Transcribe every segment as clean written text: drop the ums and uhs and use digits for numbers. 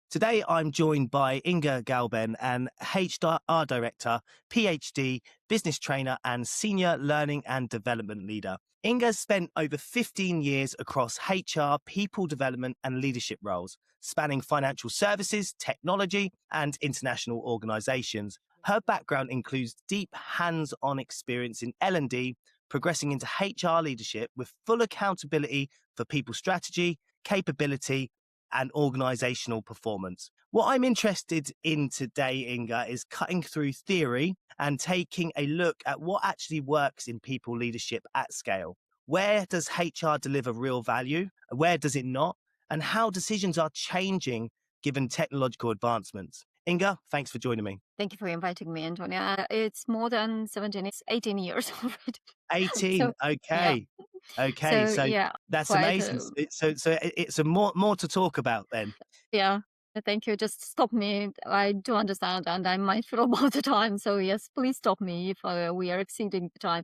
Today, I'm joined by Inga Galben, an HR director, PhD, business trainer, and senior learning and development leader. Inga spent over 15 years across HR, people development, and leadership roles, spanning financial services, technology, and international organizations. Her background includes deep hands-on experience in L&D, progressing into HR leadership with full accountability for people strategy, capability, and organizational performance. What I'm interested in today, Inga, is cutting through theory and taking a look at what actually works in people leadership at scale. Where does HR deliver real value? Where does it not? And how decisions are changing given technological advancements. Inga, thanks for joining me. Thank you for inviting me, Antonia. It's more than 17, it's 18 years already. 18. So, yeah. Okay. Okay. So, So yeah, that's quite, amazing. So it's a more to talk about then. yeah. Thank you. Just stop me. I do understand and I'm mindful about the time. So, yes, please stop me if we are exceeding the time.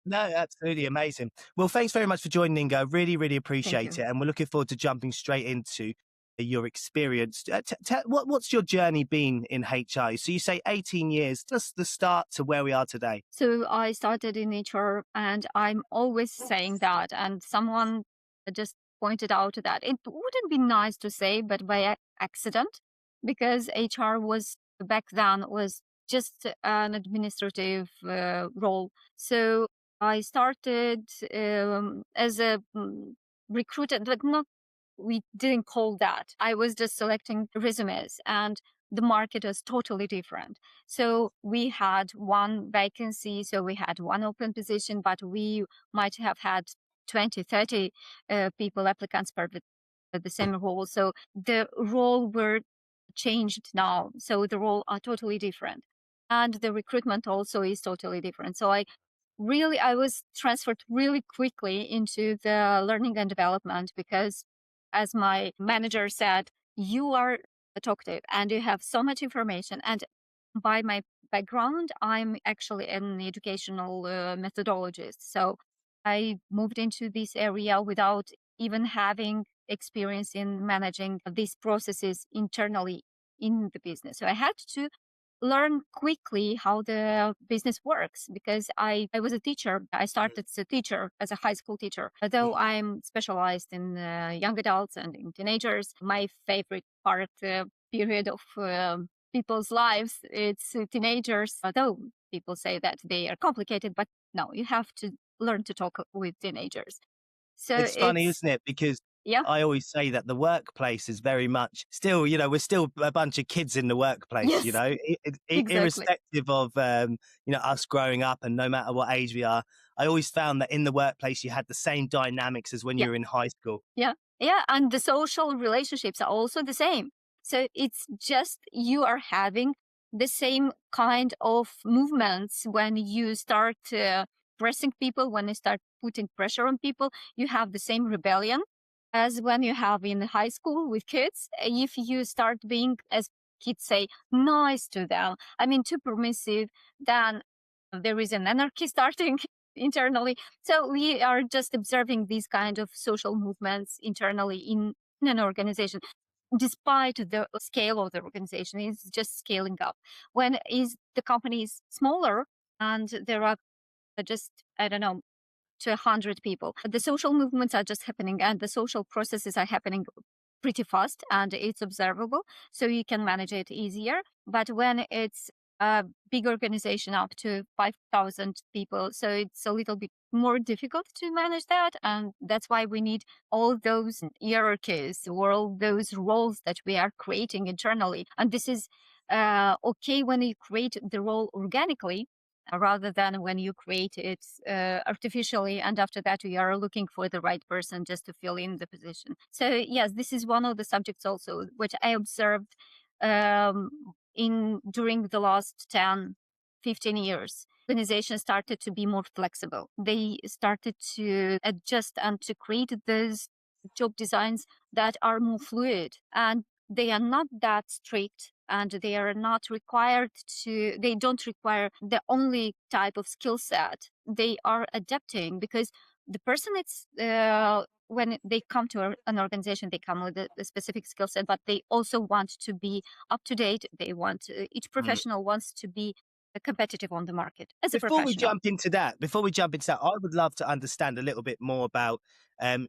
No, absolutely amazing. Well, thanks very much for joining, Inga. Really, really Thank appreciate you. it. And we're looking forward to jumping straight into your experience. What's your journey been in HR? So you say 18 years, just the start to where we are today. So, I started in HR and I'm always saying that. And someone just pointed out that it wouldn't be nice to say, but by accident, because HR was back then was just an administrative role. So I started as a recruiter, but not, we didn't call that. I was just selecting resumes and the market was totally different. So we had one vacancy, so we had one open position, but we might have had 20, 30 people, applicants for the same role. So the role were changed now. So the role are totally different. And the recruitment also is totally different. So I was transferred really quickly into the learning and development because, as my manager said, you are talkative and you have so much information. And by my background, I'm actually an educational methodologist. So I moved into this area without even having experience in managing these processes internally in the business. So I had to learn quickly how the business works because I was a teacher. I started as a teacher, as a high school teacher. Although I'm specialized in young adults and in teenagers, my favorite period of people's lives, it's teenagers. Although people say that they are complicated, but no, you have to learn to talk with teenagers. So It's funny, it's, isn't it? Because yeah, I always say that the workplace is very much still, we're still a bunch of kids in the workplace, yes, exactly. irrespective of, us growing up and no matter what age we are. I always found that in the workplace, you had the same dynamics as when Yeah. you were in high school. Yeah. Yeah. And the social relationships are also the same. So it's just you are having the same kind of movements when you start pressing people, when you start putting pressure on people, you have the same rebellion as when you have in high school with kids. If you start being, as kids say, nice to them, I mean, too permissive, then there is an anarchy starting internally. So we are just observing these kind of social movements internally in an organization. Despite the scale of the organization, it's just scaling up. When is the company is smaller and there are just, I don't know, to 100 people, the social movements are just happening and the social processes are happening pretty fast and it's observable, so you can manage it easier. But when it's a big organization up to 5,000 people, so it's a little bit more difficult to manage that. And that's why we need all those hierarchies or all those roles that we are creating internally. And this is okay when you create the role organically, rather than when you create it artificially, and after that you are looking for the right person just to fill in the position. So yes, this is one of the subjects also which I observed in during the last 10, 15 years. Organizations started to be more flexible. They started to adjust and to create those job designs that are more fluid, and they are not that strict, and they are not required to, they don't require the only type of skill set. They are adapting because the person, it's when they come to an organization, they come with a specific skill set, but they also want to be up to date. They want each professional wants to be competitive on the market as a Before we professional. jump into that, I would love to understand a little bit more about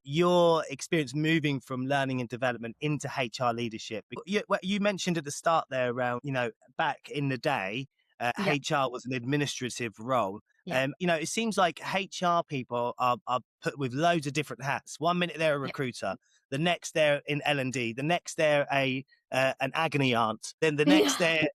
your experience moving from learning and development into HR leadership. You mentioned at the start there around, back in the day, Yeah. HR was an administrative role. Yeah. It seems like HR people are put with loads of different hats. 1 minute they're a recruiter, the next they're in L&D, the next they're an agony aunt, then the next they're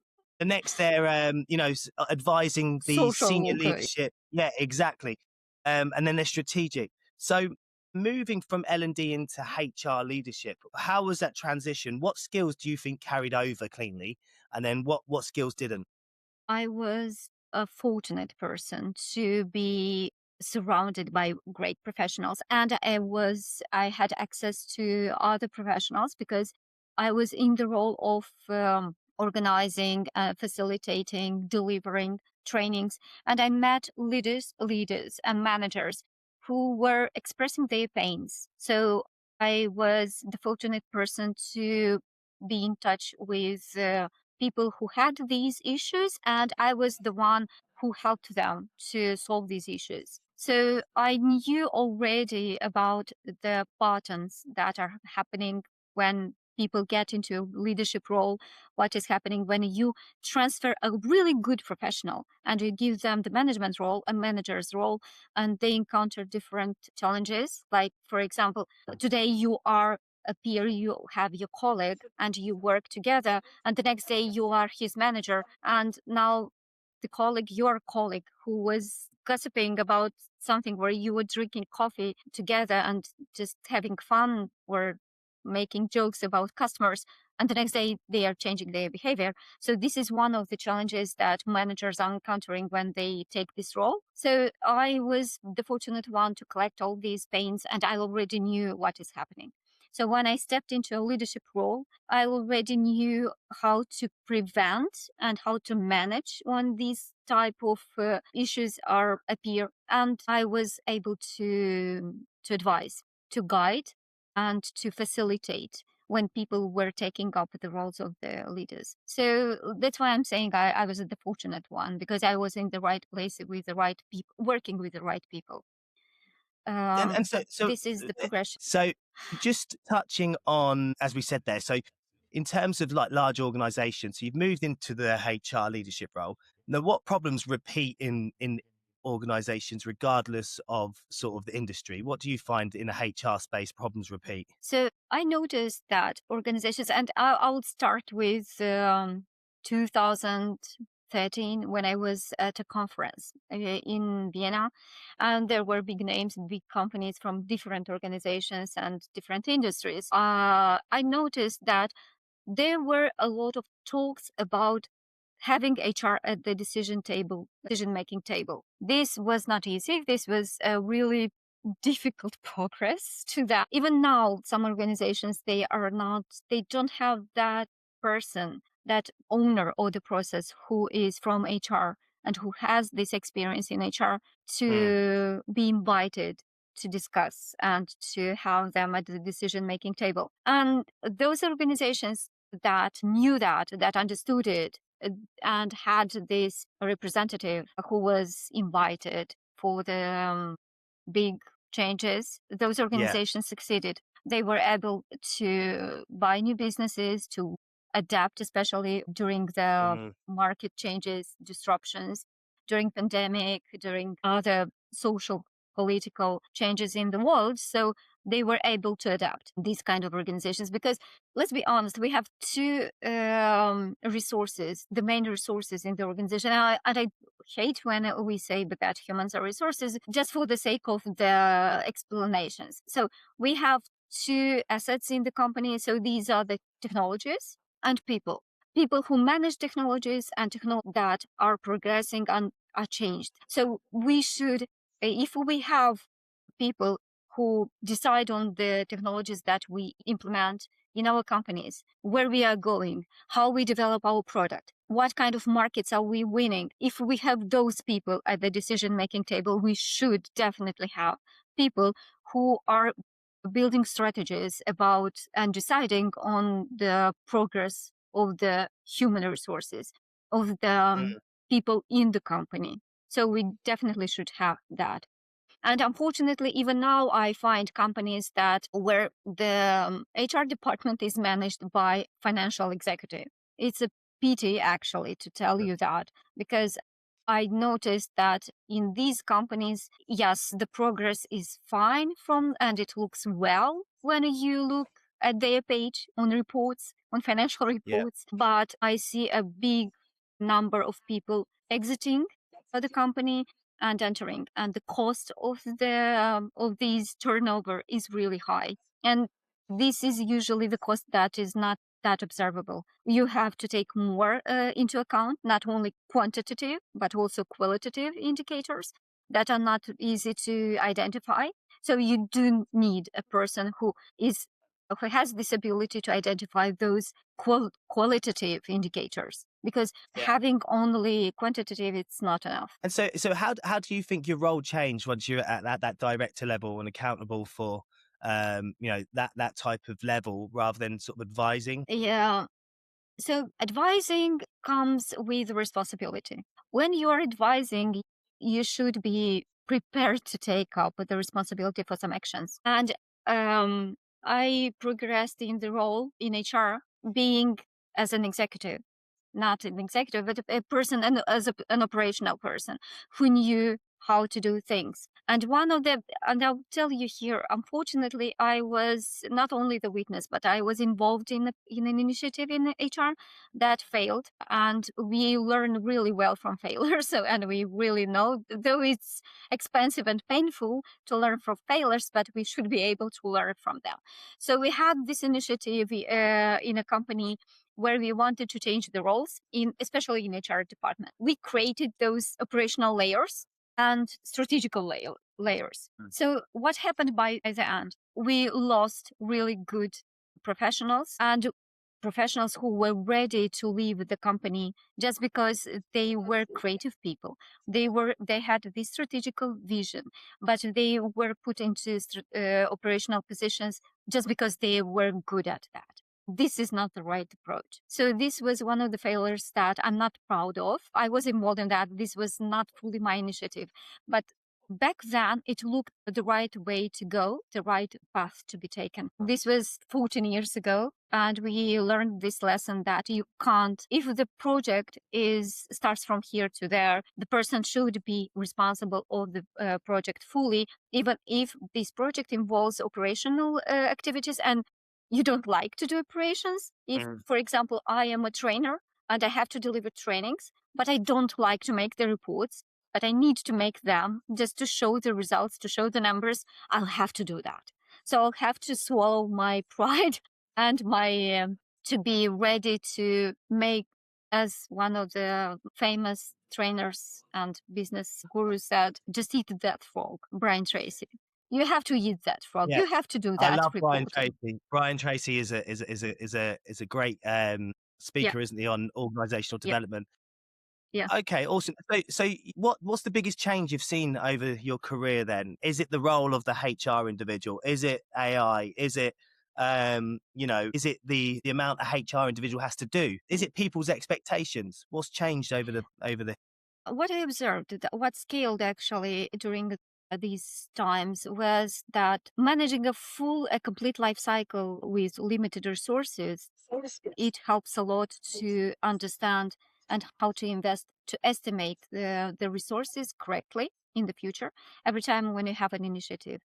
advising the Social senior worker. leadership. Yeah, exactly. And then they're strategic. So moving from L&D into HR leadership, how was that transition? What skills do you think carried over cleanly? And then what skills didn't? I was a fortunate person to be surrounded by great professionals, and I had access to other professionals because I was in the role of organizing, facilitating, delivering trainings, and I met leaders and managers who were expressing their pains. So I was the fortunate person to be in touch with people who had these issues, and I was the one who helped them to solve these issues. So I knew already about the patterns that are happening when people get into a leadership role, what is happening when you transfer a really good professional and you give them the management role, a manager's role, and they encounter different challenges. Like, for example, today you are a peer, you have your colleague and you work together, and the next day you are his manager, and now your colleague who was gossiping about something where you were drinking coffee together and just having fun or making jokes about customers, and the next day they are changing their behavior. So this is one of the challenges that managers are encountering when they take this role. So I was the fortunate one to collect all these pains, and I already knew what is happening. So when I stepped into a leadership role, I already knew how to prevent and how to manage when these type of issues appear, and I was able to advise, to guide, and to facilitate when people were taking up the roles of the leaders. So that's why I'm saying I was the fortunate one, because I was in the right place with the right people, working with the right people. And This is the progression. so just touching on, as we said there, so in terms of like large organizations, so you've moved into the HR leadership role. Now, what problems repeat in organizations, regardless of sort of the industry? What do you find in a HR space problems repeat? So I noticed that organizations, and I'll start with 2013 when I was at a conference in Vienna, and there were big names, big companies from different organizations and different industries. I noticed that there were a lot of talks about having HR at the decision-making table. This was not easy. This was a really difficult progress to that. Even now, some organizations, they don't have that person, that owner of the process who is from HR and who has this experience in HR to be invited to discuss and to have them at the decision-making table. And those organizations that knew that understood it, and had this representative who was invited for the big changes, those Yeah. organizations succeeded. They were able to buy new businesses, to adapt, especially during the market changes, disruptions, during pandemic, during other social, political changes in the world. So they were able to adapt, these kind of organizations, because let's be honest, we have two resources, the main resources in the organization. And I hate when we say that humans are resources just for the sake of the explanations. So we have two assets in the company. So these are the technologies and people. People who manage technologies and technologies that are progressing and are changed. So we should, if we have people who decide on the technologies that we implement in our companies, where we are going, how we develop our product, what kind of markets are we winning. If we have those people at the decision-making table, we should definitely have people who are building strategies about and deciding on the progress of the human resources of the people in the company. So we definitely should have that. And unfortunately, even now, I find companies that where the HR department is managed by financial executive. It's a pity, actually, to tell you that, because I noticed that in these companies, yes, the progress is fine and it looks well when you look at their page on reports, on financial reports. But I see a big number of people exiting the company and entering, and the cost of these turnover is really high. And this is usually the cost that is not that observable. You have to take more into account, not only quantitative, but also qualitative indicators that are not easy to identify. So you do need a person who has this ability to identify those qualitative indicators, because having only quantitative, it's not enough. And so how do you think your role changed once you're at that director level and accountable for that type of level rather than sort of advising? Yeah. So advising comes with responsibility. When you are advising, you should be prepared to take up the responsibility for some actions. And I progressed in the role in HR being as an executive, not an executive, but a person, and as an operational person who knew how to do things. And and I'll tell you here, unfortunately, I was not only the witness, but I was involved in an initiative in HR that failed. And we learn really well from failures. So, and we really know, though it's expensive and painful to learn from failures, but we should be able to learn from them. So we had this initiative in a company where we wanted to change the roles, especially in HR department. We created those operational layers and strategical layers. So what happened by the end? We lost really good professionals, and professionals who were ready to leave the company just because they were creative people. They had this strategical vision, but they were put into operational positions just because they were good at that. This is not the right approach. So this was one of the failures that I'm not proud of. I was involved in that. This was not fully my initiative, but back then it looked the right way to go, the right path to be taken. This was 14 years ago, and we learned this lesson that you can't, if the project starts from here to there, the person should be responsible of the project fully, even if this project involves operational activities and you don't like to do operations. If, for example, I am a trainer and I have to deliver trainings, but I don't like to make the reports, but I need to make them just to show the results, to show the numbers, I'll have to do that. So I'll have to swallow my pride and my to be ready to make, as one of the famous trainers and business gurus said, just eat that frog, Brian Tracy. You have to eat that frog. Yeah. You have to do I that love Brian reporting. Tracy. Brian Tracy is a great speaker, isn't he, on organizational development? Yeah. Okay, awesome. So what's the biggest change you've seen over your career then? Is it the role of the HR individual? Is it AI? Is it is it the amount a HR individual has to do? Is it people's expectations? What's changed over the What I observed, what scaled actually during these times, was that managing a complete life cycle with limited resources, it helps a lot to understand and how to invest, to estimate the resources correctly in the future every time when you have an initiative,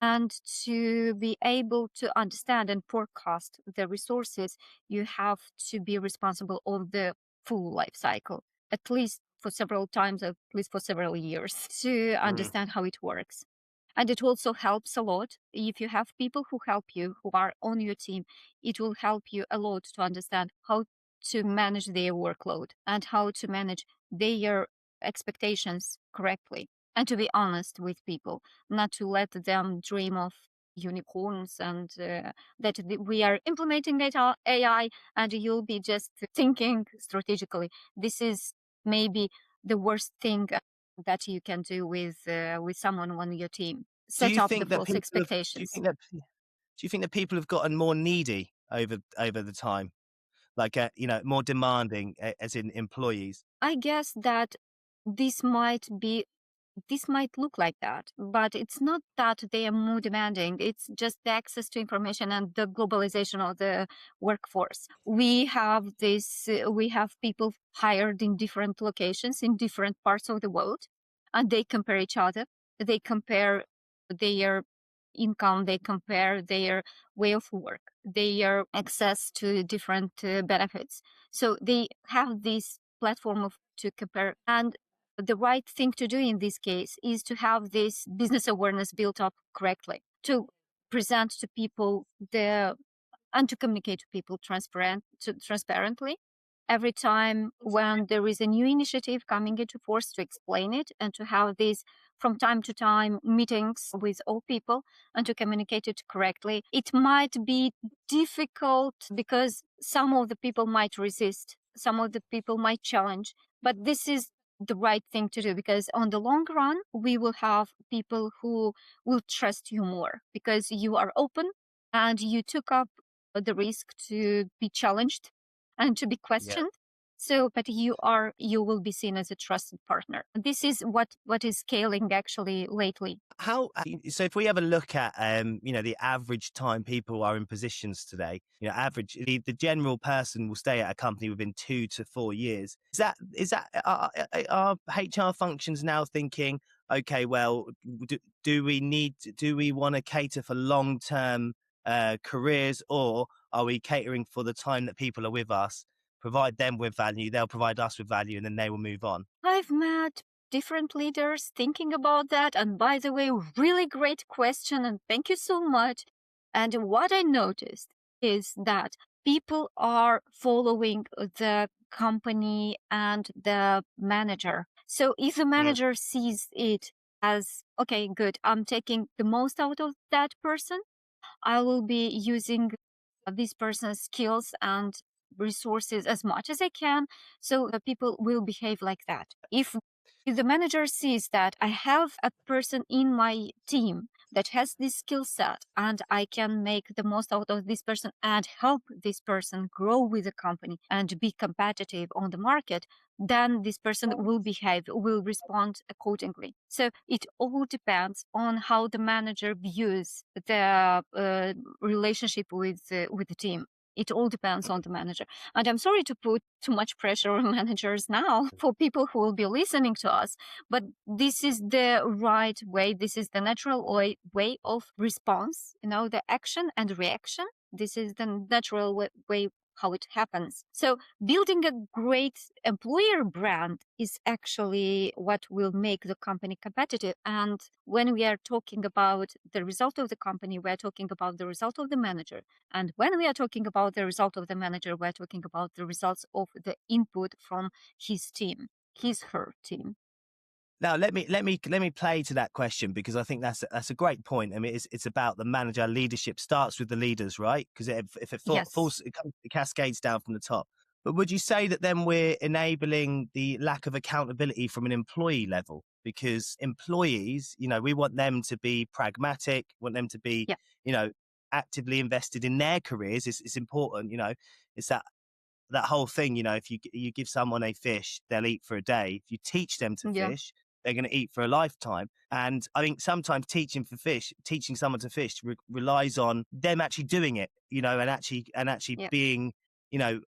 and to be able to understand and forecast the resources. You have to be responsible of the full life cycle, at least for several times, at least for several years, to understand how it works. And it also helps a lot if you have people who help you, who are on your team. It will help you a lot to understand how to manage their workload and how to manage their expectations correctly, and to be honest with people, not to let them dream of unicorns and that we are implementing data AI and you'll be just thinking strategically. This is maybe the worst thing that you can do with someone on your team. Do set you up the think that false people have, expectations. do you think that people have gotten more needy over the time? Like, more demanding, as in employees? I guess that this might be this might look like that, but it's not that they are more demanding. It's just the access to information and the globalization of the workforce. We have people hired in different locations in different parts of the world, and they compare each other. They compare their income, they compare their way of work, their access to different benefits. So they have this platform to compare. And the right thing to do in this case is to have this business awareness built up correctly, to present to people and to communicate to people transparently every time when there is a new initiative coming into force, to explain it and to have these from time to time meetings with all people and to communicate it correctly. It might be difficult because some of the people might resist, some of the people might challenge, but this is the right thing to do, because on the long run we will have people who will trust you more because you are open and you took up the risk to be challenged and to be Yeah. questioned. So, but you will be seen as a trusted partner. This is what is scaling actually lately. So if we have a look at, the average time people are in positions today, average, the general person will stay at a company within 2 to 4 years. Are HR functions now thinking, okay, well, do we want to cater for long-term careers, or are we catering for the time that people are with us, provide them with value, they'll provide us with value, and then they will move on? I've met different leaders thinking about that. And by the way, really great question. And thank you so much. And what I noticed is that people are following the company and the manager. So if the Mm. manager sees it as, okay, good, I'm taking the most out of that person, I will be using this person's skills and resources as much as I can. So the people will behave like that. If the manager sees that I have a person in my team that has this skill set and I can make the most out of this person and help this person grow with the company and be competitive on the market, then this person will respond accordingly. So it all depends on how the manager views the relationship with the team. It all depends on the manager. And I'm sorry to put too much pressure on managers now for people who will be listening to us, but this is the right way. This is the natural way of response, the action and reaction. This is the natural way how it happens. So building a great employer brand is actually what will make the company competitive. And when we are talking about the result of the company, we're talking about the result of the manager. And when we are talking about the result of the manager, we're talking about the results of the input from his team, her team. Now, let me play to that question, because I think that's a great point. I mean, it's about the manager. Leadership starts with the leaders, right? Because if it Yes. falls, it cascades down from the top. But would you say that then we're enabling the lack of accountability from an employee level? Because employees, we want them to be pragmatic, want them to be, Yeah. you know, actively invested in their careers. It's important, it's that whole thing, if you give someone a fish, they'll eat for a day. If you teach them to Yeah. fish, they're going to eat for a lifetime. And I think sometimes teaching someone to fish relies on them actually doing it, and actually Yeah. being, you know,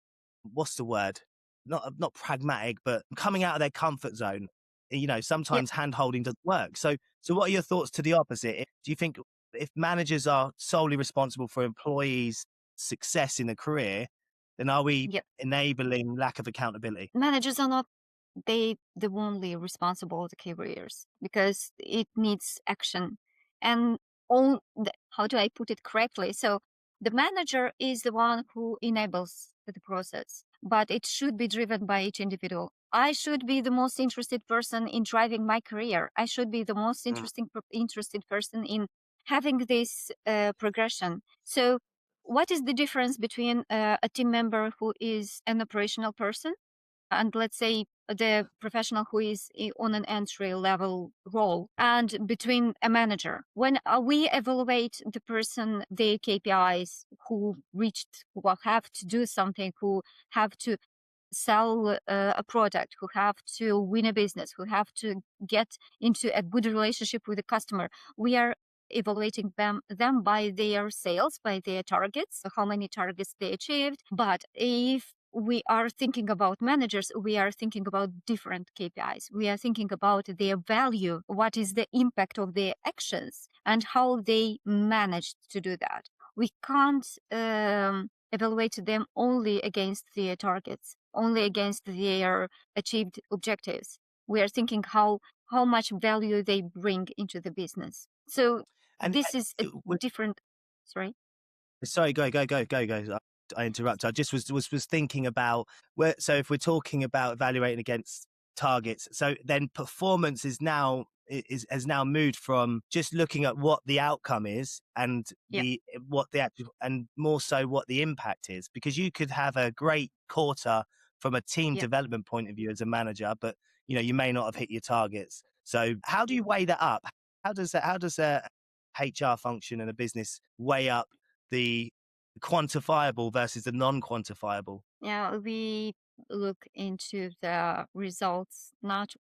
what's the word? Not pragmatic, but coming out of their comfort zone. Yeah. Sometimes hand holding doesn't work. So what are your thoughts to the opposite? Do you think if managers are solely responsible for employees' success in a career, then are we Yeah. enabling lack of accountability? Managers are not the only responsible of the careers, because it needs action and how do I put it correctly? So the manager is the one who enables the process, but it should be driven by each individual. I should be the most interested person in driving my career. I should be the most Mm. interested person in having this progression. So what is the difference between a team member who is an operational person and, let's say, the professional who is on an entry level role and between a manager. When we evaluate the person, their KPIs, who reached, who have to do something, who have to sell a product, who have to win a business, who have to get into a good relationship with the customer, we are evaluating them by their sales, by their targets, how many targets they achieved. But if we are thinking about managers, we are thinking about different KPIs. We are thinking about their value, what is the impact of their actions, and how they managed to do that. We can't evaluate them only against their targets, only against their achieved objectives. We are thinking how much value they bring into the business. So And this is a different. Sorry. sorry, go. I interrupt. I just was thinking about where. So if we're talking about evaluating against targets, so then performance has now moved from just looking at what the outcome is and what the actual, and more so what the impact is, because you could have a great quarter from a team development point of view as a manager, but you may not have hit your targets. So how do you weigh that up? How does a HR function and a business weigh up the quantifiable versus the non-quantifiable? Yeah, we look into the results, not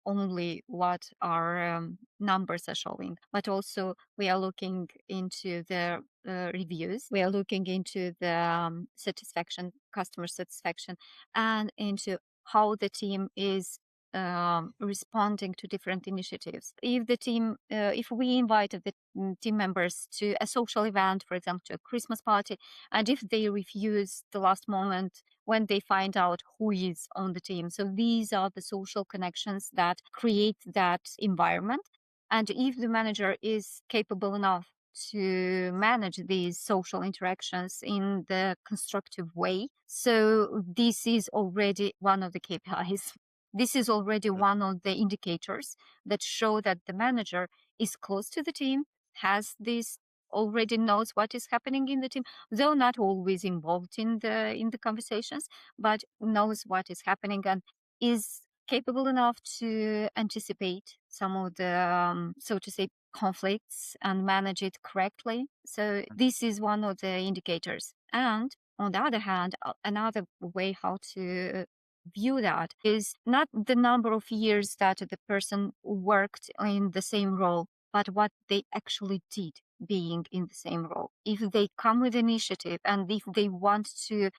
only what our numbers are showing, but also we are looking into the reviews. We are looking into the satisfaction, customer satisfaction, and into how the team is responding to different initiatives. If the team, if we invited the team members to a social event, for example, to a Christmas party, and if they refuse the last moment when they find out who is on the team. So these are the social connections that create that environment. And if the manager is capable enough to manage these social interactions in the constructive way, so this is already one of the KPIs. This is already one of the indicators that show that the manager is close to the team, has this, already knows what is happening in the team, though not always involved in the conversations, but knows what is happening and is capable enough to anticipate some of the so to say conflicts and manage it correctly. So this is one of the indicators. And on the other hand, another way how to view that is not the number of years that the person worked in the same role, but what they actually did being in the same role. If they come with initiative and if they want to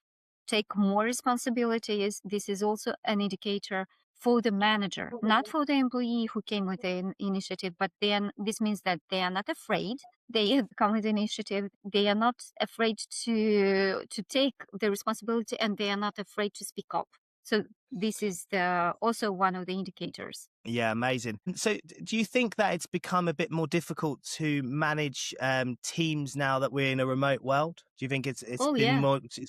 take more responsibilities, this is also an indicator for the manager, not for the employee who came with the initiative, but then this means that they are not afraid. They come with initiative. They are not afraid to take the responsibility, and they are not afraid to speak up. So this is also one of the indicators. Yeah, amazing. So do you think that it's become a bit more difficult to manage teams now that we're in a remote world? Do you think it's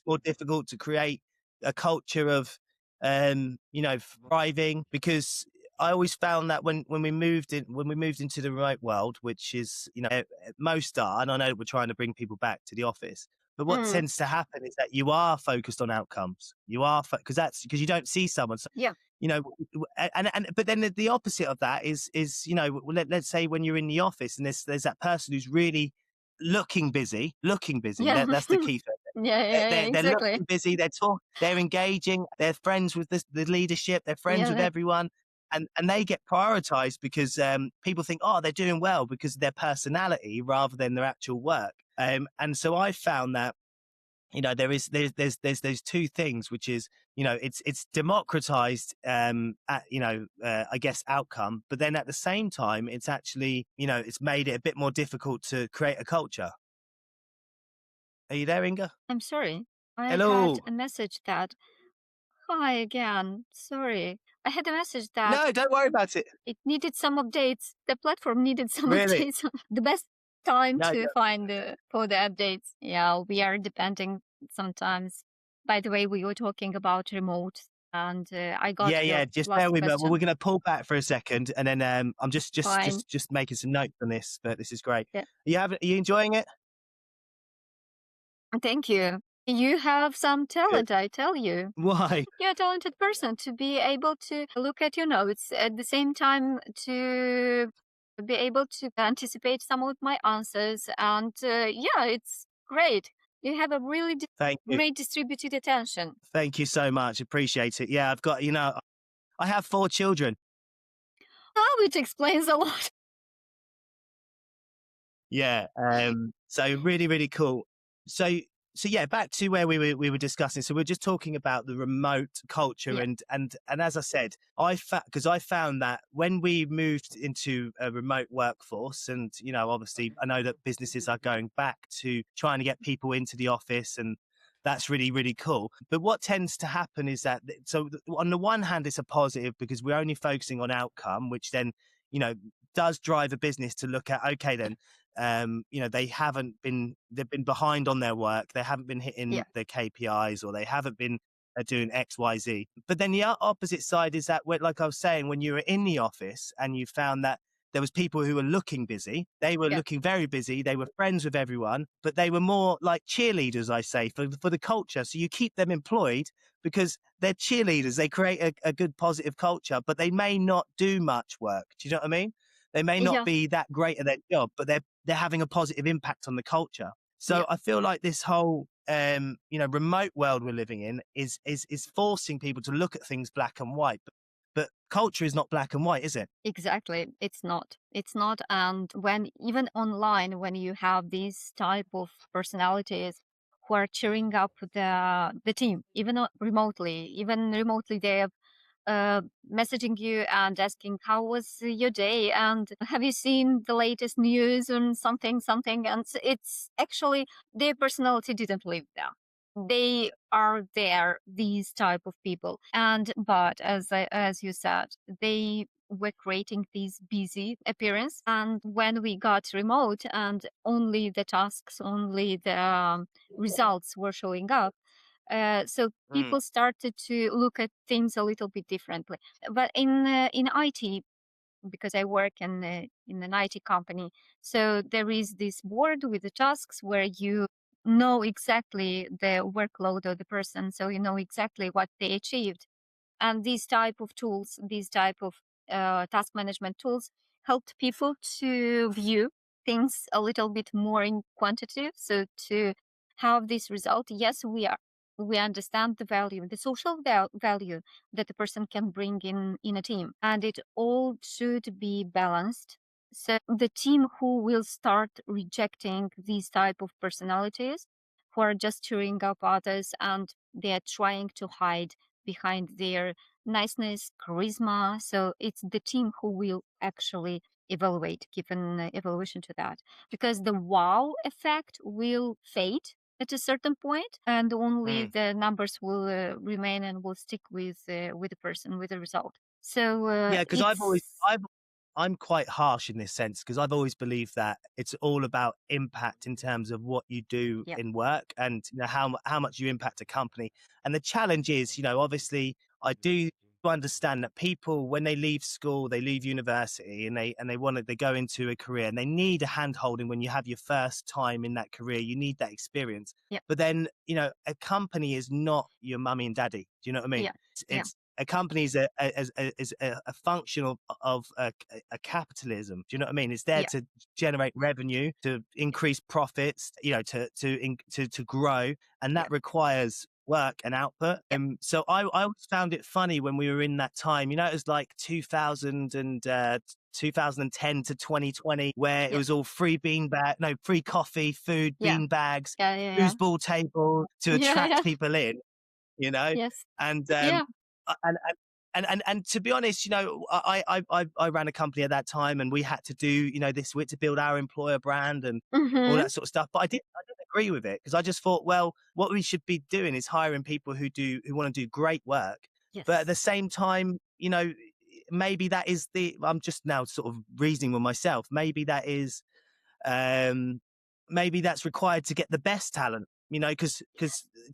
more difficult to create a culture of thriving? Because I always found that when we moved into the remote world, which is most are, and I know we're trying to bring people back to the office, but what tends to happen is that you are focused on outcomes. You are because you don't see someone. So, but then the opposite of that is let's say when you're in the office and there's that person who's really looking busy. Yeah. That's the key thing. They're Exactly. looking busy. They're engaging. They're friends with the leadership. They're friends with everyone. And they get prioritized because people think, oh, they're doing well because of their personality rather than their actual work. And so I found that there's those two things, which is it's democratized I guess outcome, but then at the same time it's actually it's made it a bit more difficult to create a culture. Are you there, Inga? I'm sorry. I Hello. had a message that, hi again. Sorry. I had a message that No, don't worry about it. it needed some updates. The platform needed some Really? updates. The best time No, to find for the updates. Yeah, we are depending sometimes. By the way, we were talking about remote, and I got your just bear last with me. Well, question. we're going to pull back for a second, and then I'm just Fine. making some notes on this, but this is great. Yeah. Are you enjoying it? Thank you. You have some Good. talent, I tell you. Why? You're a talented person to be able to look at your notes at the same time to be able to anticipate some of my answers. And yeah, it's great. You have a really Thank you. great distributed attention. Thank you so much. Appreciate it. Yeah, I've got, I have 4 children. Oh, which explains a lot. Yeah. So really, really cool. So yeah, back to where we were discussing. So we're just talking about the remote culture, Yeah, and as I said, because I found that when we moved into a remote workforce, and obviously I know that businesses are going back to trying to get people into the office, and that's really, really cool. But what tends to happen is that, on the one hand, it's a positive because we're only focusing on outcome, which then, you know, does drive a business to look at, okay, then they've been behind on their work. They haven't been yeah, hitting their KPIs, or they haven't been doing X, Y, Z. But then the opposite side is that, like I was saying, when you were in the office and you found that there was people who were looking busy, they were yeah, looking very busy. They were friends with everyone, but they were more like cheerleaders, I say, for the culture. So you keep them employed because they're cheerleaders. They create a good positive culture, but they may not do much work. Do you know what I mean? They may not yeah, be that great at their job, but they're having a positive impact on the culture. yeah. So I feel like this whole remote world we're living in is forcing people to look at things black and white. But culture is not black and white, is it? Exactly. It's not. It's not. And when even online, when you have these type of personalities who are cheering up the team, even remotely, they are messaging you and asking how was your day and have you seen the latest news on something. And it's actually their personality didn't live there. They are there, these type of people. And but as you said, they were creating these busy appearance. And when we got remote and only the tasks, only the results were showing up, so Mm, people started to look at things a little bit differently. But in IT, because I work in an IT company, so there is this board with the tasks where you know exactly the workload of the person, so you know exactly what they achieved. And these type of tools, these type of task management tools, helped people to view things a little bit more in quantitative. So to have this result, yes, we understand the value, the social value that the person can bring in a team, and it all should be balanced. So the team who will start rejecting these type of personalities, who are just cheering up others and they are trying to hide behind their niceness, charisma. So it's the team who will actually give an evaluation to that, because the wow effect will fade at a certain point, and only mm. the numbers will remain and will stick with the person, with the result. So Yeah, because it's I'm quite harsh in this sense because I've always believed that it's all about impact in terms of what you do yeah, in work, and how much you impact a company. And the challenge is, obviously, I do understand that people, when they leave school, they leave university, and they go into a career, and they need a hand holding when you have your first time in that career. You need that experience. yeah, But then, a company is not your mummy and daddy. Do you know what I mean? yeah, yeah, It's a company is a function of a capitalism. Do you know what I mean? It's there yeah, to generate revenue, to increase profits, to grow, and yeah, that requires work and output. yeah, So I always found it funny when we were in that time. It was like 2000 and 2010 to 2020, where it yeah, was all free coffee, food, yeah, bean bags, yeah, yeah, yeah, foosball table to yeah, attract yeah, people in, you know, yes, and yeah, uh, and and and to be honest, I ran a company at that time, and we had to do this we had to build our employer brand and all mm-hmm. that sort of stuff. But I didn't agree with it because I just thought, well, what we should be doing is hiring people who want to do great work, but at Yes, the same time, maybe that is I'm just now sort of reasoning with myself. Um, maybe that's required to get the best talent, because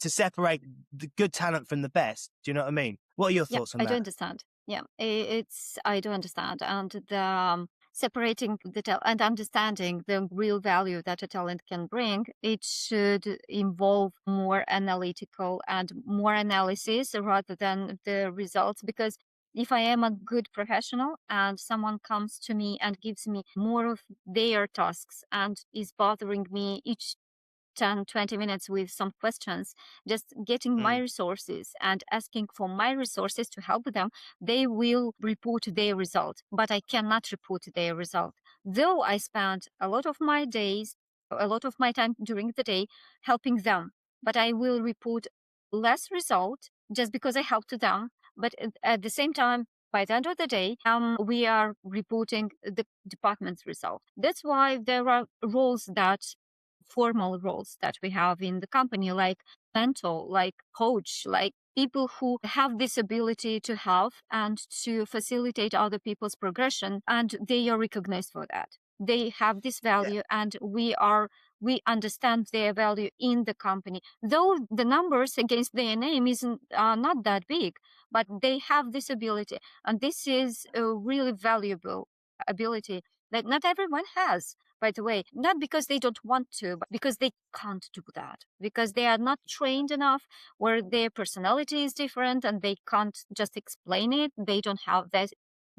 to separate the good talent from the best. Do you know what I mean? What are your yeah, thoughts on I do that? understand. Yeah, it's I do understand. And the separating the talent and understanding the real value that a talent can bring, it should involve more analytical and more analysis rather than the results. Because if I am a good professional and someone comes to me and gives me more of their tasks and is bothering me each 10, 20 minutes with some questions, just getting my Mm. resources and asking for my resources to help them, they will report their result, but I cannot report their result. Though I spend a lot of my days, a lot of my time during the day helping them, but I will report less result just because I helped them. But at the same time, by the end of the day, we are reporting the department's result. That's why there are roles that formal roles that we have in the company, like mentor, like coach, like people who have this ability to help and to facilitate other people's progression, and they are recognized for that. They have this Yeah. value, and we understand their value in the company. Though the numbers against their name isn't not that big, but they have this ability, and this is a really valuable ability that not everyone has, by the way, not because they don't want to, but because they can't do that, because they are not trained enough, or their personality is different and they can't just explain it. They don't have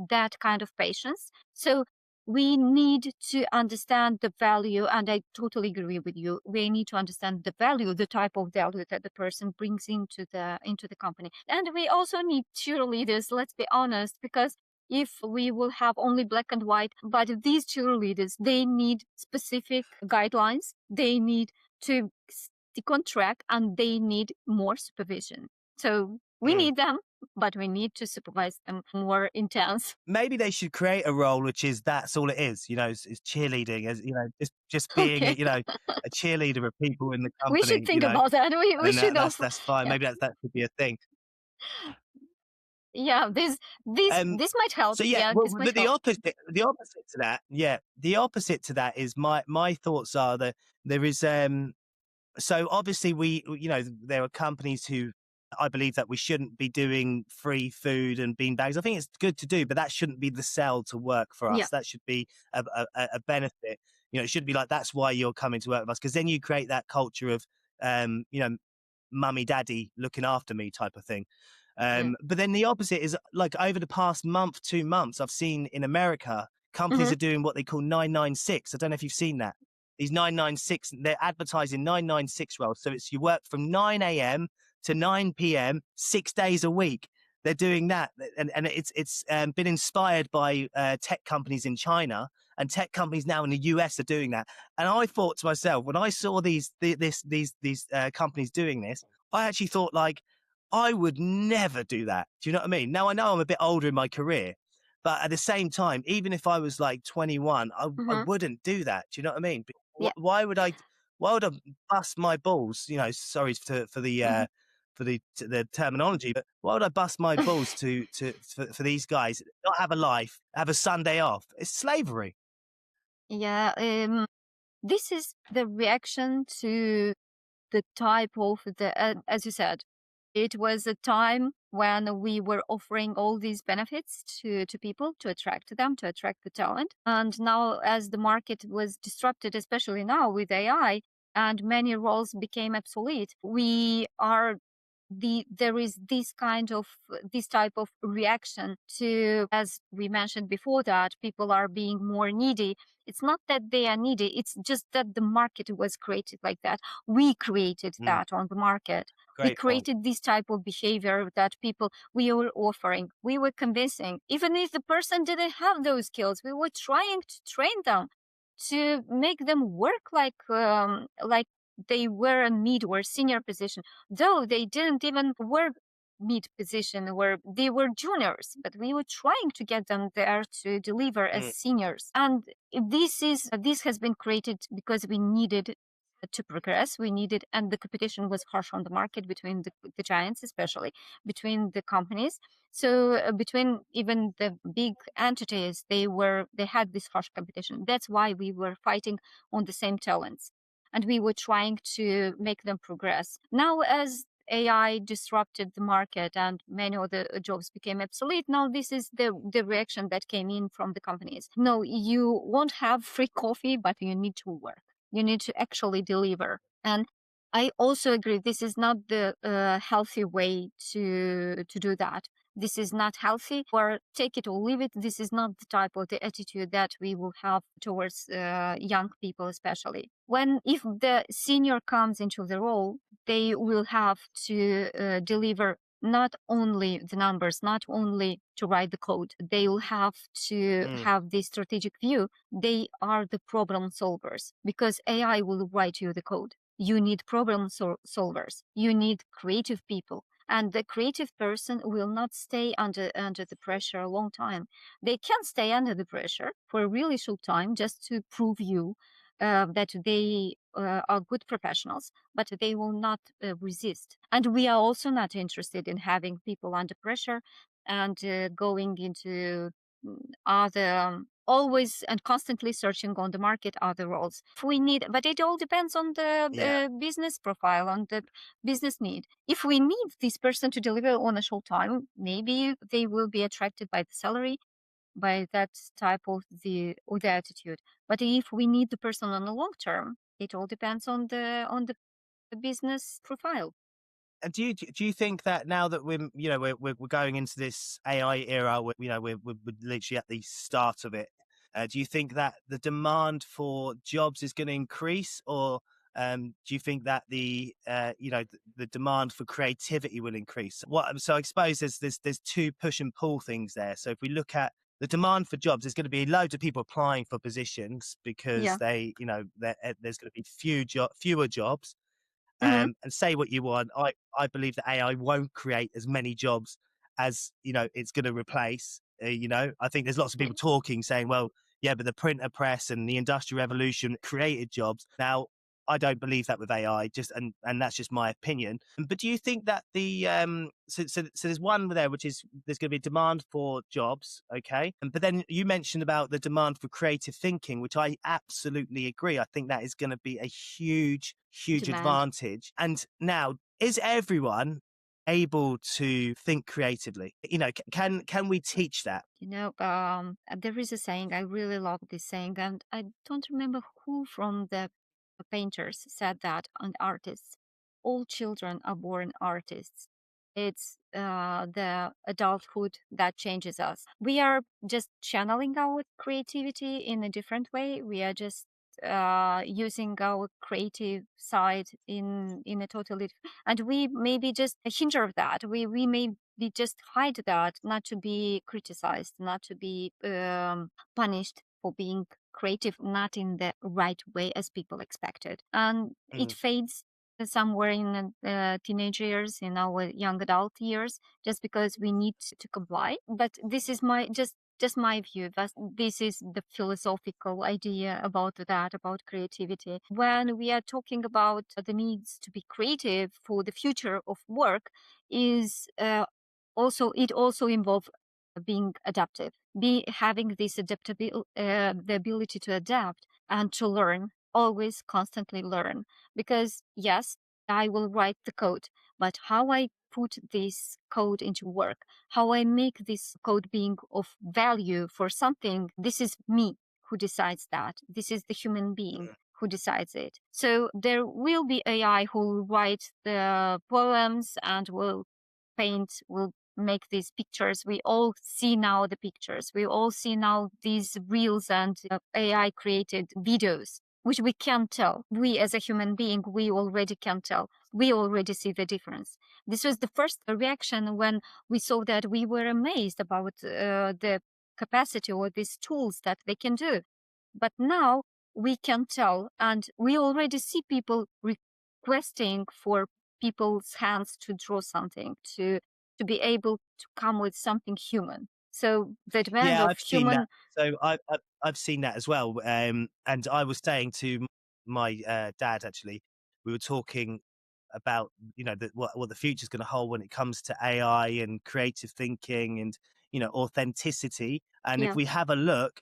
that kind of patience. So we need to understand the value, and I totally agree with you. We need to understand the value, the type of value that the person brings into the company. And we also need cheerleaders, let's be honest, because if we will have only black and white, but these cheerleaders, they need specific guidelines, they need to stick on track, and they need more supervision. So we Mm. need them, but we need to supervise them more intense. Maybe they should create a role which is that's all it is, is cheerleading, as just being Okay. a cheerleader of people in the We should company, think about that. We and should offer, that's fine. yeah. Maybe that could be a thing. Yeah, Um, this might help. so yeah, Yeah, well, this might but help. the opposite to that, the opposite to that is my thoughts are that there is so obviously there are companies who I believe that we shouldn't be doing free food and bean bags. I think it's good to do, but that shouldn't be the sell to work for Yeah. us. That should be a benefit. It should be like, that's why you're coming to work with us, because then you create that culture of mummy, daddy looking after me type of thing. Mm. But then the opposite is, like, over the past month, 2 months, I've seen in America, companies Hmm. are doing what they call 996. I don't know if you've seen that. These 996, they're advertising 996 roles. So it's you work from 9 a.m. to 9 p.m., 6 days a week. They're doing that. And it's been inspired by tech companies in China, and tech companies now in the US are doing that. And I thought to myself, when I saw these companies doing this, I actually thought, like, I would never do that. Do you know what I mean? Now, I know I'm a bit older in my career, but at the same time, even if I was like 21, I Hmm. wouldn't do that. Do you know what I mean? Yeah. Why would I bust my balls? Sorry Hmm. for the terminology, but why would I bust my balls for these guys not have a life, have a Sunday off? It's slavery. Yeah. This is the reaction to the type of as you said, it was a time when we were offering all these benefits to people, to attract them, to attract the talent. And now, as the market was disrupted, especially now with AI, and many roles became obsolete, we are there is this type of reaction to, as we mentioned before, that people are being more needy. It's not that they are needy, it's just that the market was created like that. We created Mm, that on the market. We great point. created this type of behavior that people we were offering, we were convincing, even if the person didn't have those skills, we were trying to train them, to make them work like they were a mid or senior position, though they didn't even work mid position, where they were juniors, but we were trying to get them there to deliver as Mm, seniors. And this has been created because we needed to progress. We needed, and the competition was harsh on the market between the giants, especially between the companies. So between even the big entities, they had this harsh competition. That's why we were fighting on the same talents, and we were trying to make them progress. Now, as AI disrupted the market and many of the jobs became obsolete. Now this is the reaction that came in from the companies. No, you won't have free coffee, but you need to work. You need to actually deliver. And I also agree this is not the healthy way to do that. This is not healthy, or take it or leave it. This is not the type of the attitude that we will have towards young people, especially when if the senior comes into the role, they will have to deliver not only the numbers, not only to write the code. They will have to Mm. have the strategic view. They are the problem solvers because AI will write you the code. You need problem solvers. You need creative people. And the creative person will not stay under the pressure a long time. They can stay under the pressure for a really short time just to prove you that they are good professionals, but they will not resist. And we are also not interested in having people under pressure and going into other always and constantly searching on the market other roles. If we need, but it all depends on the Yeah. business profile, on the business need. If we need this person to deliver on a short time, maybe they will be attracted by the salary, by that type of the attitude. But if we need the person on the long term, it all depends on the business profile. And do you think that now that we're going into this AI era, we're literally at the start of it? Do you think that the demand for jobs is going to increase, or do you think that the demand for creativity will increase? So I suppose there's two push and pull things there. So if we look at the demand for jobs, there's going to be loads of people applying for positions because Yeah. there's going to be fewer jobs. Hmm. And say what you want. I believe that AI won't create as many jobs as it's going to replace. I think there's lots of people talking saying, well, yeah, but the printer press and the industrial revolution created jobs. Now, I don't believe that with AI, and that's just my opinion. But do you think that so there's one there, which is there's going to be demand for jobs, okay? But then you mentioned about the demand for creative thinking, which I absolutely agree. I think that is going to be a huge Demand. advantage. And now, is everyone able to think creatively? Can we teach that? There is a saying, I really love this saying, and I don't remember who from the painters said that, and artists. All children are born artists. It's the adulthood that changes us. We are just channeling our creativity in a different way. We are just using our creative side in a totally, and we maybe just hinder of that. We may we just hide that, not to be criticized, not to be punished for being creative, not in the right way as people expected. And it Mm. fades somewhere in teenage years, in our young adult years, just because we need to comply. But this is my just my view. This is the philosophical idea about that, about creativity. When we are talking about the needs to be creative for the future of work, is it also involves being adaptive, be having this adaptability, the ability to adapt and to learn, always constantly learn. Because yes, I will write the code, but how I put this code into work, how I make this code being of value for something, this is me who decides that. This is the human being who decides it. So there will be AI who will write the poems and will paint, will make these pictures. We all see now the pictures. We all see now these reels and AI created videos, which we can tell. We as a human being, we already can tell. We already see the difference. This was the first reaction when we saw that. We were amazed about the capacity or these tools that they can do. But now we can tell, and we already see people requesting for people's hands to draw something, to be able to come with something human. So the demand Yeah, of I've seen that. human, So I've seen that as well. And I was saying to my dad, actually, we were talking about what the future is going to hold when it comes to AI and creative thinking and authenticity. And if yeah, we have a look,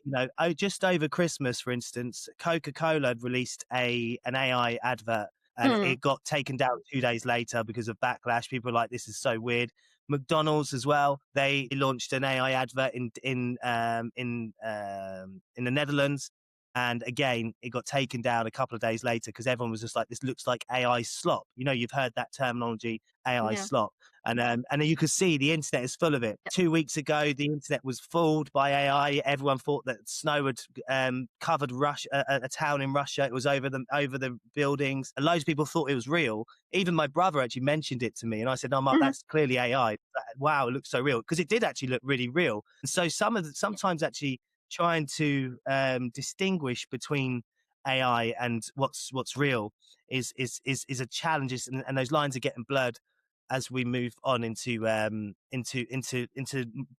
just over Christmas, for instance, Coca-Cola had released an AI advert and Mm. it got taken down 2 days later because of backlash. People were like, "This is so weird." McDonald's as well. They launched an AI advert in the Netherlands, and again, it got taken down a couple of days later because everyone was just like, "This looks like AI slop." You know, you've heard that terminology, AI Yeah. slop, and you could see the internet is full of it. 2 weeks ago, the internet was fooled by AI. Everyone thought that snow had covered Russia, a town in Russia. It was over the buildings. And loads of people thought it was real. Even my brother actually mentioned it to me, and I said, "No, Mark, Mhm. that's clearly AI." Wow, it looks so real because it did actually look really real. And so sometimes actually trying to distinguish between AI and what's real is a challenge, and those lines are getting blurred as we move on into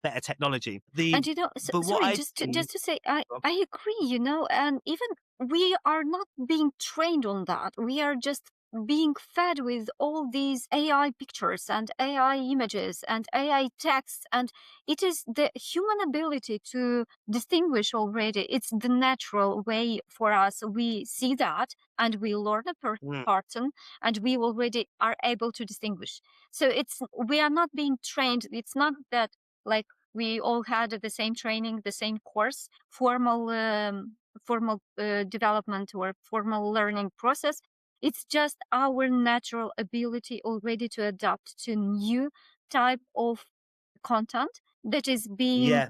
better technology. And But what sorry, I just see, to say, I agree, and even we are not being trained on that. We are just being fed with all these AI pictures and AI images and AI texts, and it is the human ability to distinguish already. It's the natural way for us. We see that and we learn a mm, pattern, and we already are able to distinguish. So we are not being trained. It's not that like we all had the same training, the same course, formal development or formal learning process. It's just our natural ability already to adapt to new type of content that is being yeah,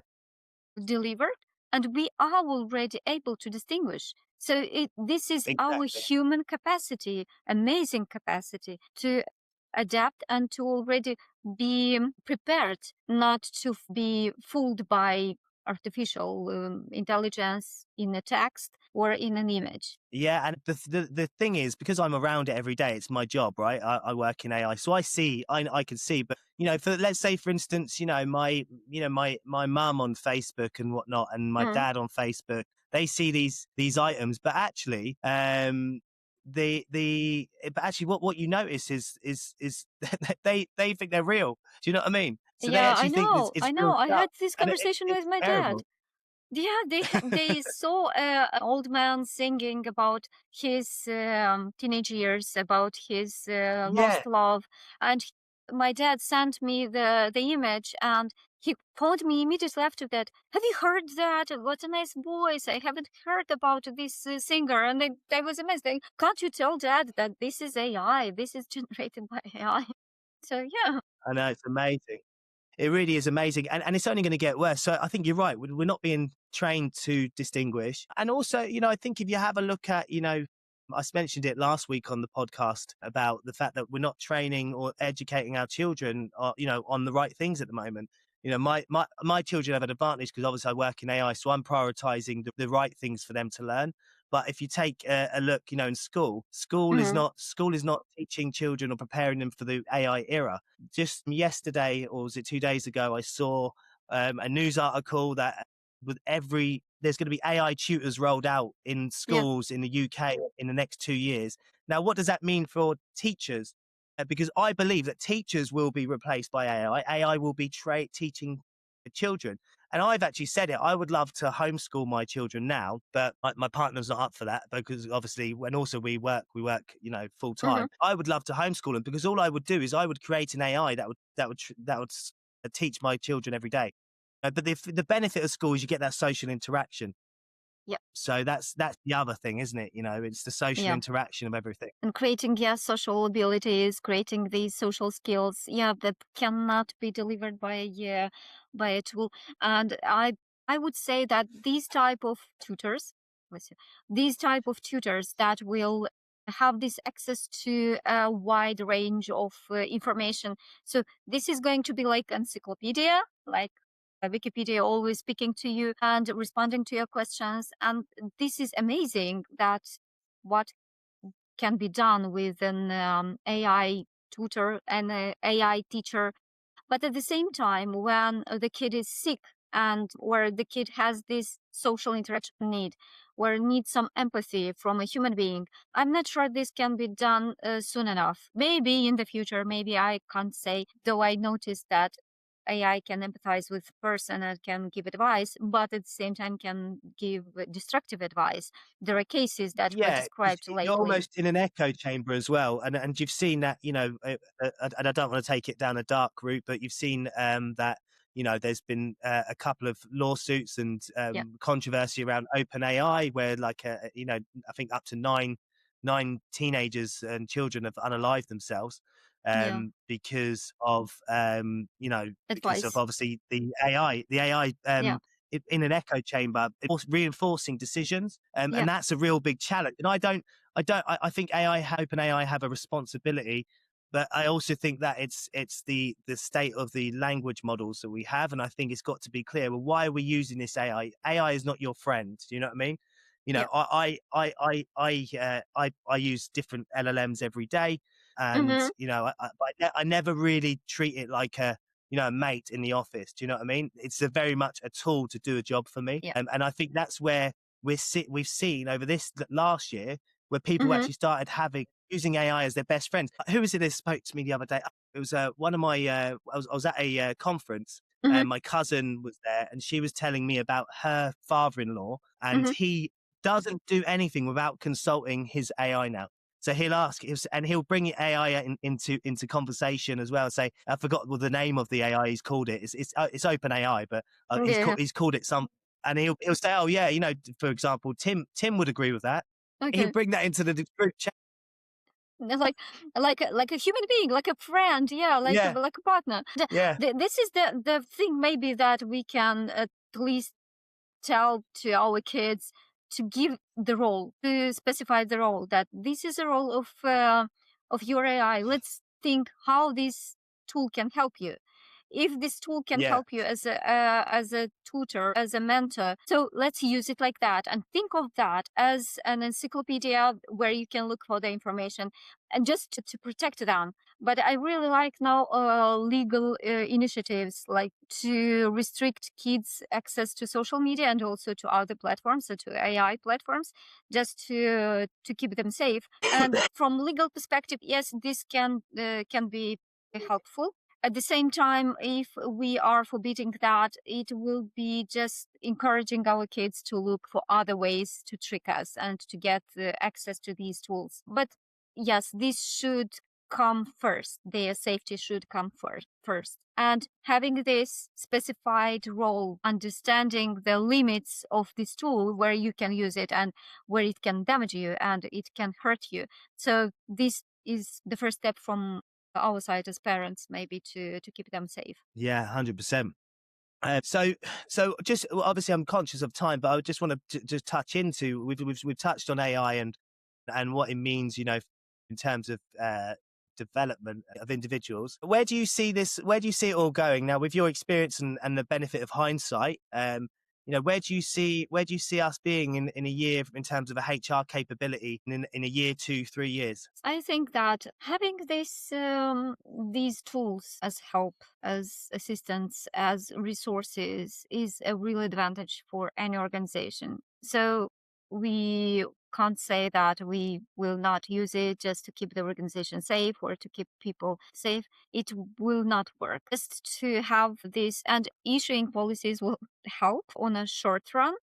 delivered, and we are already able to distinguish. So this is our exactly. human capacity, amazing capacity to adapt and to already be prepared not to be fooled by artificial intelligence in a text or in an image. Yeah, and the thing is, because I'm around it every day, it's my job, right? I work in AI, so I can see. But for let's say, for instance, my mum on Facebook and whatnot, and my Mm. dad on Facebook, they see these items, but actually, but actually, what you notice is they think they're real. Do you know what I mean? So they Yeah, actually think this I it's real know. I stuff, had this and conversation with it's my dad. terrible. Yeah, they saw an old man singing about his teenage years, about his Yeah, lost love, and my dad sent me the image, and he phoned me immediately after that. Have you heard that? What a nice voice! I haven't heard about this singer, and I was amazed. Can't you tell Dad that this is AI? This is generated by AI. So yeah. I know, it's amazing. It really is amazing. And it's only going to get worse. So I think you're right. We're not being trained to distinguish. And also, I think if you have a look at, I mentioned it last week on the podcast about the fact that we're not training or educating our children, on the right things at the moment. My children have an advantage because obviously I work in AI, so I'm prioritizing the right things for them to learn. But if you take a look, in Mhm. school is not teaching children or preparing them for the AI era. Just yesterday, or was it 2 days ago, I saw a news article that there's going to be AI tutors rolled out in Yeah. schools in the UK in the next 2 years. Now, what does that mean for teachers? Because I believe that teachers will be replaced by AI. AI will be teaching the children. And I've actually said it. I would love to homeschool my children now, but my partner's not up for that because obviously, when also we work, full Mhm. time. I would love to homeschool them because all I would do is I would create an AI that would teach my children every day. But the benefit of school is you get that social interaction. Yeah. So that's the other thing, isn't it? It's the social Yeah. interaction of everything. And creating, yeah, social abilities, creating these social skills, yeah, that cannot be delivered by a tool. And I would say that these type of tutors, let's see, these type of tutors that will have this access to a wide range of information. So this is going to be like encyclopedia, like Wikipedia, always speaking to you and responding to your questions. And this is amazing that what can be done with an AI tutor and an AI teacher. But at the same time, when the kid is sick and where the kid has this social interaction need, where it needs some empathy from a human being, I'm not sure this can be done soon enough. Maybe in the future, maybe I can't say, though I noticed that AI can empathize with the person and can give advice, but at the same time can give destructive advice. There are cases that were Yeah, 'cause described you're lately. almost in an echo chamber as well, and you've seen that, and I don't want to take it down a dark route, but you've seen that there's been a couple of lawsuits and Yeah, controversy around OpenAI, where I think up to nine teenagers and children have unalived themselves yeah, because of because of advice. obviously the AI Yeah, in an echo chamber, reinforcing decisions, yeah, and that's a real big challenge. And I think Open AI have a responsibility, but I also think that it's the state of the language models that we have, and I think it's got to be clear. Well, why are we using this AI? AI is not your friend. Do you know what I mean? yeah. I use different LLMs every day, and Mm-hmm. I never really treat it like a mate in the office. Do you know what I mean? It's a very much a tool to do a job for me. Yeah. And I think that's where we've seen over this last year where people Mm-hmm. actually started using AI as their best friends. Who was it that spoke to me the other day? It was one of my, I was at a conference Mm-hmm. and my cousin was there and she was telling me about her father-in-law, and Mm-hmm. he doesn't do anything without consulting his AI now. So and he'll bring AI into conversation as well. Say, I forgot what the name of the AI he's called it. It's Open AI, but Yeah. he's called it some. And he'll say, oh yeah, for example, Tim would agree with that. He'll Okay. bring that into the group chat. It's like a human being, like a friend, yeah, Yeah, like a partner. yeah, This is the thing maybe that we can at least tell to our kids, to give the role, to specify the role, that this is a role of your AI. Let's think how this tool can help you. If this tool can yeah, help you as a tutor, as a mentor, so let's use it like that and think of that as an encyclopedia where you can look for the information and just to protect them. But I really like now legal initiatives like to restrict kids access to social media and also to other platforms, so to AI platforms, just to keep them safe. And from legal perspective, yes, this can be helpful. At the same time, if we are forbidding that, it will be just encouraging our kids to look for other ways to trick us and to get access to these tools. But yes, this should come first. Their safety should come first. And having this specified role, understanding the limits of this tool, where you can use it and where it can damage you and it can hurt you. So this is the first step from our side as parents, maybe to keep them safe. yeah, 100%. So just obviously, I'm conscious of time, but I just want to just touch into we've touched on AI and what it means, in terms of development of individuals. Where do you see this? Where do you see it all going now with your experience and the benefit of hindsight? Where do you see us being in a year in terms of a HR capability in a year, 2, 3 years? I think that having these tools as help, as assistance, as resources is a real advantage for any organization. So we can't say that we will not use it just to keep the organization safe or to keep people safe. It will not work. Just to have this, and issuing policies will help on a short run,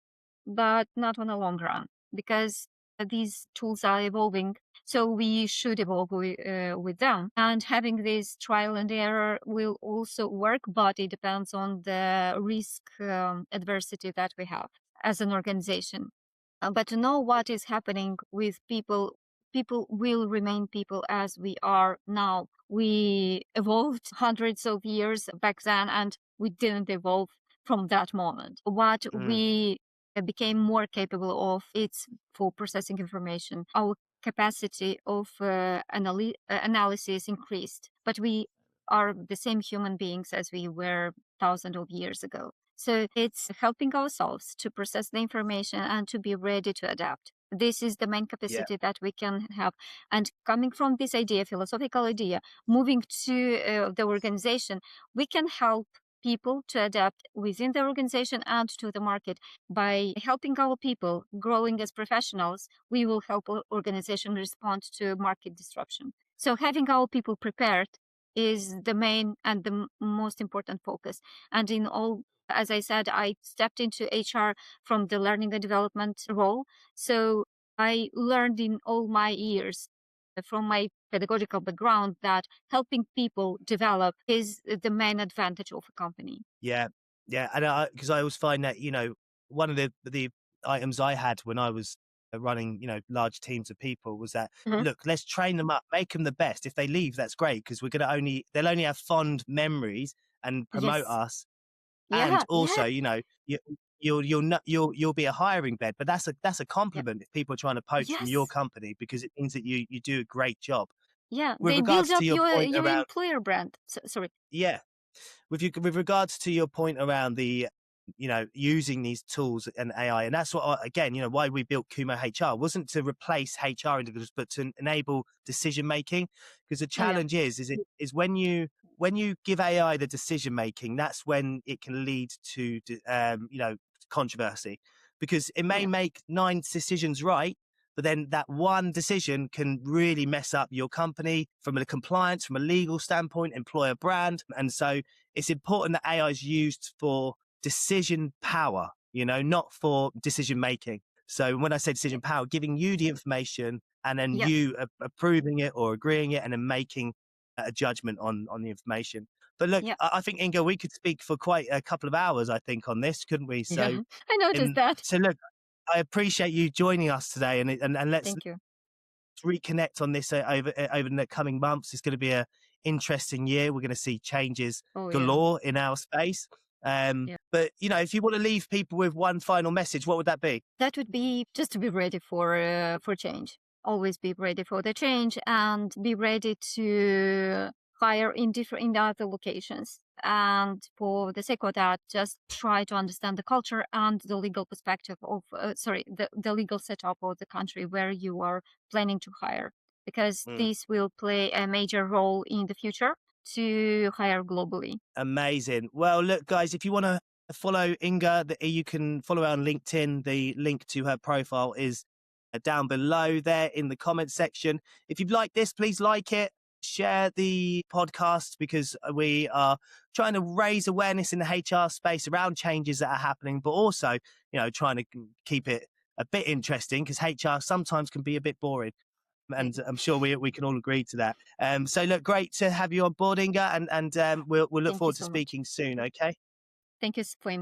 but not on a long run, because these tools are evolving. So we should evolve with them. And having this trial and error will also work, but it depends on the risk adversity that we have as an organization. But to know what is happening with people, people will remain people as we are now. We evolved hundreds of years back then, and we didn't evolve from that moment. What Mm, we became more capable of, it's for processing information. Our capacity of analysis increased, but we are the same human beings as we were thousands of years ago. So it's helping ourselves to process the information and to be ready to adapt. This is the main yeah, capacity that we can have. And coming from this idea, philosophical idea, moving to the organization, we can help people to adapt within the organization and to the market. By helping our people growing as professionals, we will help our organization respond to market disruption. So having our people prepared is the main and the most important focus. And in all, as I said, I stepped into HR from the learning and development role. So I learned in all my years from my pedagogical background that helping people develop is the main advantage of a company. Yeah, yeah, and because I always find that, one of the items I had when I was running, large teams of people was that, Mhm. look, let's train them up, make them the best. If they leave, that's great because they'll only have fond memories and promote Yes. us. And Yeah. also, Yeah. you'll be a hiring bed, but that's a Yeah. compliment if people are trying to poach from your Yes. company because it means that you do a great job. Yeah. With They build regards to up your your point your around, employer brand. Sorry. yeah, with regards to your point around the using these tools and AI, and that's what again, why we built Kumo HR wasn't to replace HR individuals but to enable decision making, because the Oh yeah. challenge is when you give AI the decision making, that's when it can lead to controversy, because it may Yeah. make 9 decisions right, but then that one decision can really mess up your company from a compliance, from a legal standpoint, employer brand. And so it's important that AI is used for decision power, not for decision making. So when I say decision power, giving you the information and then Yeah. you approving it or agreeing it and then making a judgment on the information. But look, Yeah. I think, Inga, we could speak for quite a couple of hours, I think, on this, couldn't we? Yeah. So, I noticed that. so look, I appreciate you joining us today, and let's Thank you. reconnect on this over the coming months. It's going to be a interesting year. We're going to see changes Oh yeah. galore in our space. Yeah. But if you want to leave people with one final message, what would that be? That would be just to be ready for change. Always be ready for the change and be ready to hire in other locations. And for the sake of that, just try to understand the culture and the legal perspective of the legal setup of the country where you are planning to hire, because Mm. this will play a major role in the future to hire globally. Amazing. Well, look, guys, if you want to follow Inga, you can follow her on LinkedIn. The link to her profile is down below there in the comment section. If you've liked this, please like it, share the podcast, because we are trying to raise awareness in the HR space around changes that are happening, but also, trying to keep it a bit interesting because HR sometimes can be a bit boring. Yeah. And I'm sure we can all agree to that. So look, great to have you on board, Inga, and we'll look Thank you forward to so much. speaking soon. Okay. Thank you for inviting